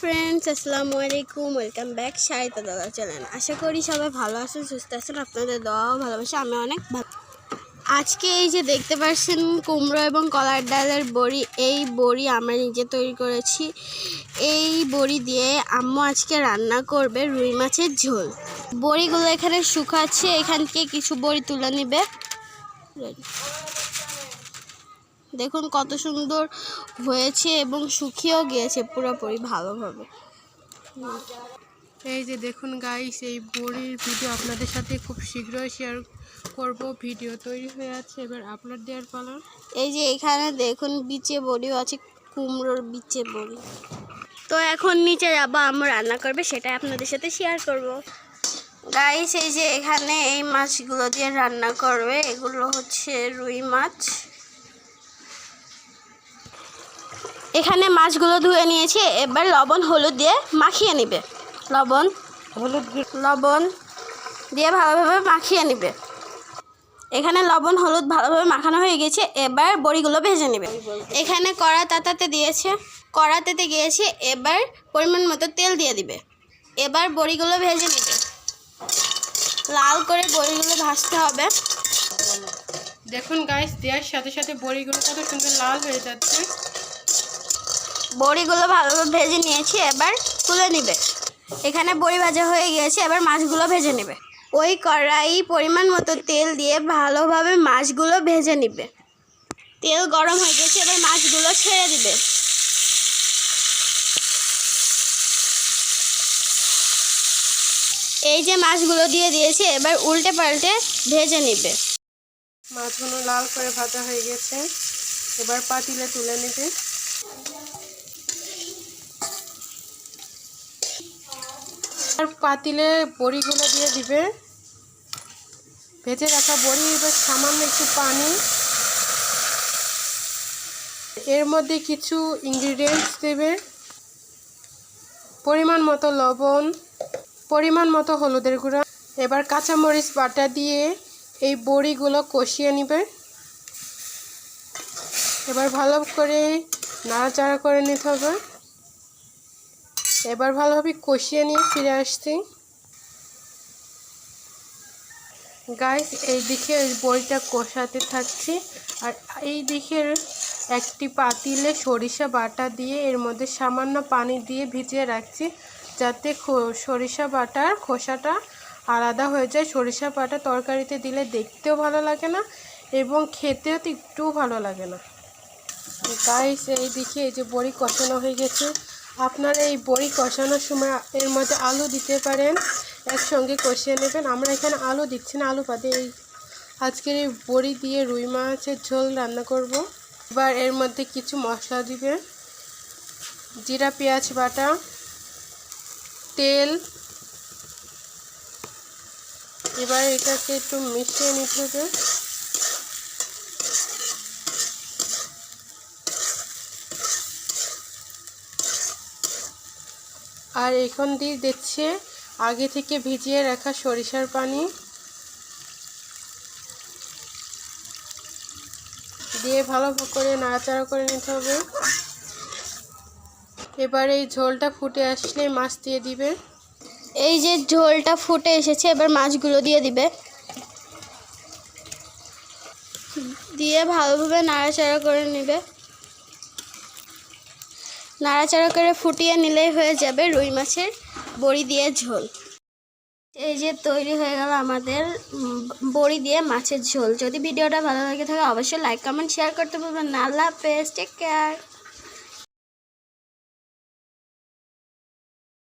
Friends আসসালামু আলাইকুম, welcome back শাহিতা দাদা চ্যানেল। আশা করি সবাই ভালো আছেন, সুস্থ আছেন। আপনাদের দোয়াও ভালোবাসা, আমি অনেক ভালো। আজকে এই যে দেখতে পাচ্ছেন কুমড়ো এবং কলার ডালের বড়ি, এই বড়ি আমরা নিজে তৈরি করেছি। এই বড়ি দিয়ে আম্মু আজকে রান্না করবে রুই মাছের ঝোল। বড়িগুলো এখানে শুকাচ্ছে, এখান থেকে কিছু বড়ি তুলে নেবে। দেখুন কত সুন্দর হয়েছে এবং শুকিয়েও গিয়েছে পুরোপুরি ভালোভাবে। এই যে দেখুন গাইস, এই বড়ির ভিডিও আপনাদের সাথে খুব শীঘ্রই শেয়ার করব। ভিডিও তৈরি হয়ে আছে, এবার আপলোড দেওয়ার পালা। এই যে এখানে দেখুন বিচে বড়িও আছে, কুমড়োর বিচে বড়ি। তো এখন নিচে যাবো, আম্মু রান্না করবে, সেটা আপনাদের সাথে শেয়ার করব। গাইস এই যে এখানে এই মাছগুলো দিয়ে রান্না করবে, এগুলো হচ্ছে রুই মাছ। এখানে মাছগুলো ধুয়ে নিয়েছে, এবার লবণ হলুদ দিয়ে মাখিয়ে নেবে। লবণ দিয়ে ভালোভাবে মাখিয়ে নেবে। এখানে লবণ হলুদ ভালোভাবে মাখানো হয়ে গেছে, এবার বড়িগুলো ভেজে নেবে। এখানে কড়া তাতাতে দিয়েছে, কড়াতে গিয়েছে, এবার পরিমাণ মতো তেল দিয়ে দিবে। এবার বড়িগুলো ভেজে নেবে, লাল করে বড়িগুলো ভাজতে হবে। দেখুন গাইস, দেওয়ার সাথে সাথে বড়িগুলো কত সুন্দর লাল হয়ে যাচ্ছে। বড়িগুলো ভালোভাবে ভেজে নিয়েছি, এবার তুলে নিবে। এখানে বড়ি ভাজা হয়ে গিয়েছে, এবার মাছগুলো ভেজে নেবে। ওই কড়াই পরিমাণ মতো তেল দিয়ে ভালোভাবে মাছগুলো ভেজে নিবে। তেল গরম হয়ে গেছে, এবার মাছগুলো ছেড়ে দিবে। এই যে মাছগুলো দিয়ে দিয়েছে, এবার উল্টে পাল্টে ভেজে নিবে। মাছগুলো লাল করে ভাজা হয়ে গেছে, এবার পাতিলে তুলে নেবে। আর পাতিলে বড়িগুলো দিয়ে দিবে, ভেজে রাখা বড়ি। এবার সামান্য একটু পানি, এর মধ্যে কিছু ইনগ্রিডিয়েন্টস দেবে। পরিমাণ মতো লবণ, পরিমাণ মতো হলুদের গুঁড়া। এবার কাঁচামরিচ বাটা দিয়ে এই বড়িগুলো কষিয়ে নেবে। এবার ভালো করে নাড়াচাড়া করে নিতে হবে। এবার ভালোভাবে কষিয়ে নিয়ে ফিরে আসছি। গাইস এই দিকে বড়িটা কষাতে থাকছি, আর এই দিকের একটি পাতিলে সরিষা বাটা দিয়ে এর মধ্যে সামান্য পানি দিয়ে ভিজিয়ে রাখছি, যাতে সরিষা বাটার খোসাটা আলাদা হয়ে যায়। সরিষা বাটা তরকারিতে দিলে দেখতেও ভালো লাগে না এবং খেতেও তো একটুও ভালো লাগে না। গাইস এই দিকে এই যে বড়ি কষানো হয়ে গেছে। আপনারা এই বড়ি কষানোর সময় এর মধ্যে আলু দিতে পারেন, একসঙ্গে কষিয়ে নেবেন। আমরা এখানে আলু দিচ্ছি না, আলু বাদে এই আজকের এই বড়ি দিয়ে রুই মাছের ঝোল রান্না করব। এবার এর মধ্যে কিছু মশলা দিবে, জিরা পেঁয়াজ বাটা, তেল। এবার এটাকে একটু মিশিয়ে নিতে হবে। আর এখন দিয়ে দিচ্ছে আগে থেকে ভিজিয়ে রাখা সরিষার পানি, দিয়ে ভালো করে নাড়াচাড়া করে নিতে হবে। এবার এই ঝোলটা ফুটে আসলে মাছ দিয়ে দিবে। এই যে ঝোলটা ফুটে এসেছে, এবার মাছগুলো দিয়ে দিবে। দিয়ে ভালোভাবে নাড়াচাড়া করে নেবে। নাড়াচাড়া করে ফুটিয়ে নিলেই হয়ে যাবে রুই মাছের বড়ি দিয়ে ঝোল। এই যে তৈরি হয়ে গেল আমাদের বড়ি দিয়ে মাছের ঝোল। যদি ভিডিওটা ভালো লাগে থাকে অবশ্যই লাইক কমেন্ট শেয়ার করতে ভুলবেন না। আল্লাহ হাফেজ, টেক কেয়ার।